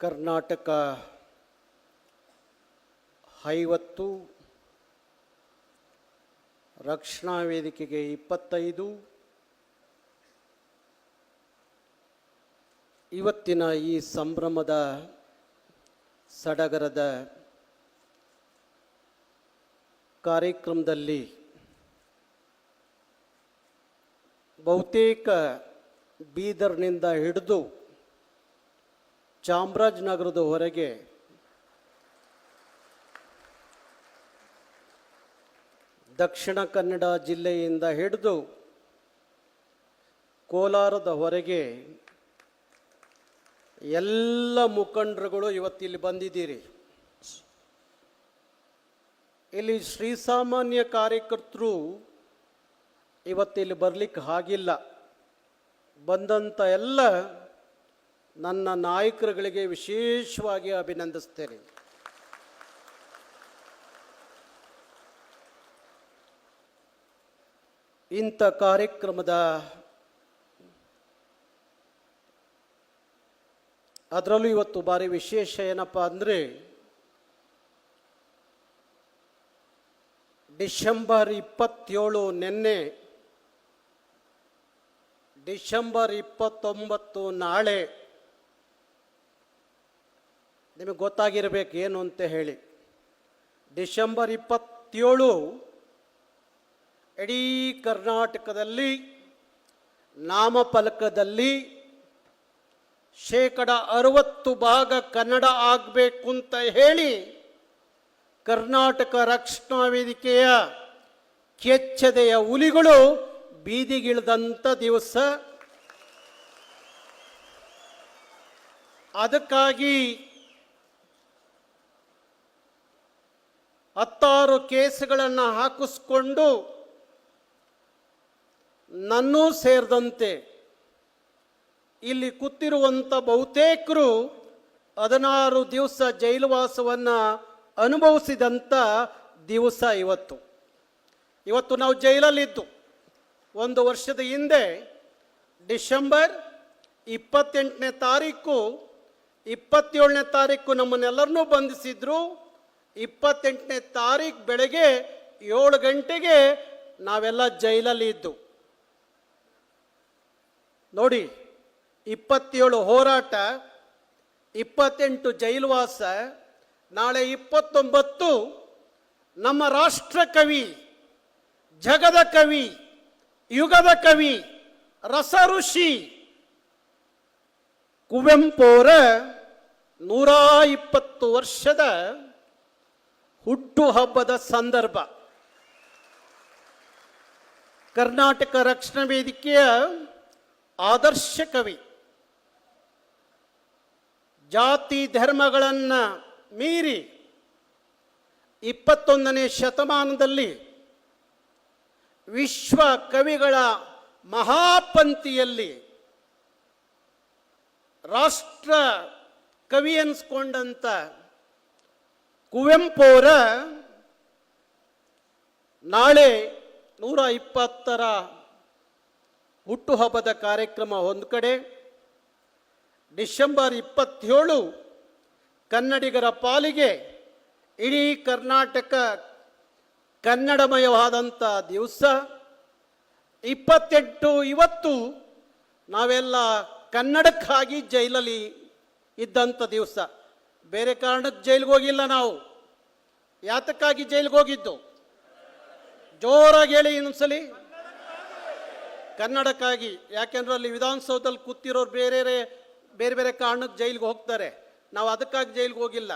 ಕರ್ನಾಟಕ 50, ರಕ್ಷಣಾ ವೇದಿಕೆಗೆ 25. ಇವತ್ತಿನ ಈ ಸಂಭ್ರಮದ ಸಡಗರದ ಕಾರ್ಯಕ್ರಮದಲ್ಲಿ ಬಹುತೇಕ ಬೀದರ್ನಿಂದ ಹಿಡಿದು ಚಾಮರಾಜನಗರದ ಹೊರಗೆ ದಕ್ಷಿಣ ಕನ್ನಡ ಜಿಲ್ಲೆಯಿಂದ ಹಿಡಿದು ಕೋಲಾರದ ಹೊರಗೆ ಎಲ್ಲ ಮುಖಂಡರುಗಳು ಇವತ್ತಿಲ್ಲಿ ಬಂದಿದ್ದೀರಿ. ಇಲ್ಲಿ ಶ್ರೀಸಾಮಾನ್ಯ ಕಾರ್ಯಕರ್ತರು ಇವತ್ತಿಲ್ಲಿ ಬರಲಿಕ್ಕೆ ಆಗಿಲ್ಲ. ಬಂದಂಥ ಎಲ್ಲ ನನ್ನ ನಾಯಕರುಗಳಿಗೆ ವಿಶೇಷವಾಗಿ ಅಭಿನಂದಿಸ್ತೇನೆ. ಇಂಥ ಕಾರ್ಯಕ್ರಮದ ಅದರಲ್ಲೂ ಇವತ್ತು ಭಾರಿ ವಿಶೇಷ ಏನಪ್ಪ ಅಂದರೆ ಡಿಸೆಂಬರ್ 27 ನಿನ್ನೆ, ಡಿಸೆಂಬರ್ 29 ನಾಳೆ. ನಿಮಗೆ ಗೊತ್ತಾಗಿರಬೇಕು ಏನು ಅಂತ ಹೇಳಿ. ಡಿಸೆಂಬರ್ 27 ಇಡೀ ಕರ್ನಾಟಕದಲ್ಲಿ ನಾಮಫಲಕದಲ್ಲಿ 60% ಕನ್ನಡ ಆಗಬೇಕು ಅಂತ ಹೇಳಿ ಕರ್ನಾಟಕ ರಕ್ಷಣಾ ವೇದಿಕೆಯ ಕೆಚ್ಚೆದೆಯ ಹುಲಿಗಳು ಬೀದಿಗಿಳಿದಂಥ ದಿವಸ. ಅದಕ್ಕಾಗಿ 16 ಕೇಸುಗಳನ್ನು ಹಾಕಿಸ್ಕೊಂಡು ನನ್ನೂ ಸೇರಿದಂತೆ ಇಲ್ಲಿ ಕೂತಿರುವಂಥ ಬಹುತೇಕರು 16 ದಿವಸ ಜೈಲುವಾಸವನ್ನು ಅನುಭವಿಸಿದಂಥ ದಿವಸ ಇವತ್ತು ನಾವು ಜೈಲಲ್ಲಿದ್ದು. 1 ವರ್ಷದ ಹಿಂದೆ ಡಿಸೆಂಬರ್ 28ನೇ ತಾರೀಕು 27ನೇ ತಾರೀಕು ನಮ್ಮನ್ನೆಲ್ಲರನ್ನೂ ಬಂಧಿಸಿದ್ರು. 28ನೇ ತಾರೀಕು ಬೆಳಗ್ಗೆ 7 ಗಂಟೆಗೆ ನಾವೆಲ್ಲ ಜೈಲಲ್ಲಿ ಇದ್ದು. ನೋಡಿ, 27 ಹೋರಾಟ, 28 ಜೈಲುವಾಸ, ನಾಳೆ 29 ನಮ್ಮ ರಾಷ್ಟ್ರ ಕವಿ, ಜಗದ ಕವಿ, ಯುಗದ ಕವಿ, ರಸ ಋಷಿ ಕುವೆಂಪು ಅವರ 120 ವರ್ಷದ ಹುಟ್ಟುಹಬ್ಬದ ಸಂದರ್ಭ. ಕರ್ನಾಟಕ ರಕ್ಷಣಾ ವೇದಿಕೆಯ ಆದರ್ಶ ಕವಿ, ಜಾತಿ ಧರ್ಮಗಳನ್ನು ಮೀರಿ 21ನೇ ಶತಮಾನದಲ್ಲಿ ವಿಶ್ವ ಕವಿಗಳ ಮಹಾಪಂಕ್ತಿಯಲ್ಲಿ ರಾಷ್ಟ್ರ ಕವಿ ಅನ್ಸ್ಕೊಂಡಂಥ ಕುವೆಂಪು ಅವರ ನಾಳೆ 120ರ ಹುಟ್ಟುಹಬ್ಬದ ಕಾರ್ಯಕ್ರಮ ಒಂದು ಕಡೆ, ಡಿಸೆಂಬರ್ 27 ಕನ್ನಡಿಗರ ಪಾಲಿಗೆ ಇಡೀ ಕರ್ನಾಟಕ ಕನ್ನಡಮಯವಾದಂಥ ದಿವಸ. 28 ಇವತ್ತು ನಾವೆಲ್ಲ ಕನ್ನಡಕ್ಕಾಗಿ ಜೈಲಲ್ಲಿ ಇದ್ದಂಥ ದಿವಸ. ಬೇರೆ ಕಾರಣಕ್ಕೆ ಜೈಲಿಗೆ ಹೋಗಿಲ್ಲ ನಾವು. ಯಾತಕ್ಕಾಗಿ ಜೈಲಿಗೆ ಹೋಗಿದ್ದು? ಜೋರಾಗಿ ಹೇಳಿ ಇನ್ನೊಂದ್ಸಲಿ. ಕನ್ನಡಕ್ಕಾಗಿ. ಯಾಕೆಂದ್ರೆ ಅಲ್ಲಿ ವಿಧಾನಸೌಧದಲ್ಲಿ ಕೂತಿರೋರು ಬೇರೆ ಬೇರೆ ಕಾರಣಕ್ಕೆ ಜೈಲಿಗೆ ಹೋಗ್ತಾರೆ. ನಾವು ಅದಕ್ಕಾಗಿ ಜೈಲಿಗೆ ಹೋಗಿಲ್ಲ.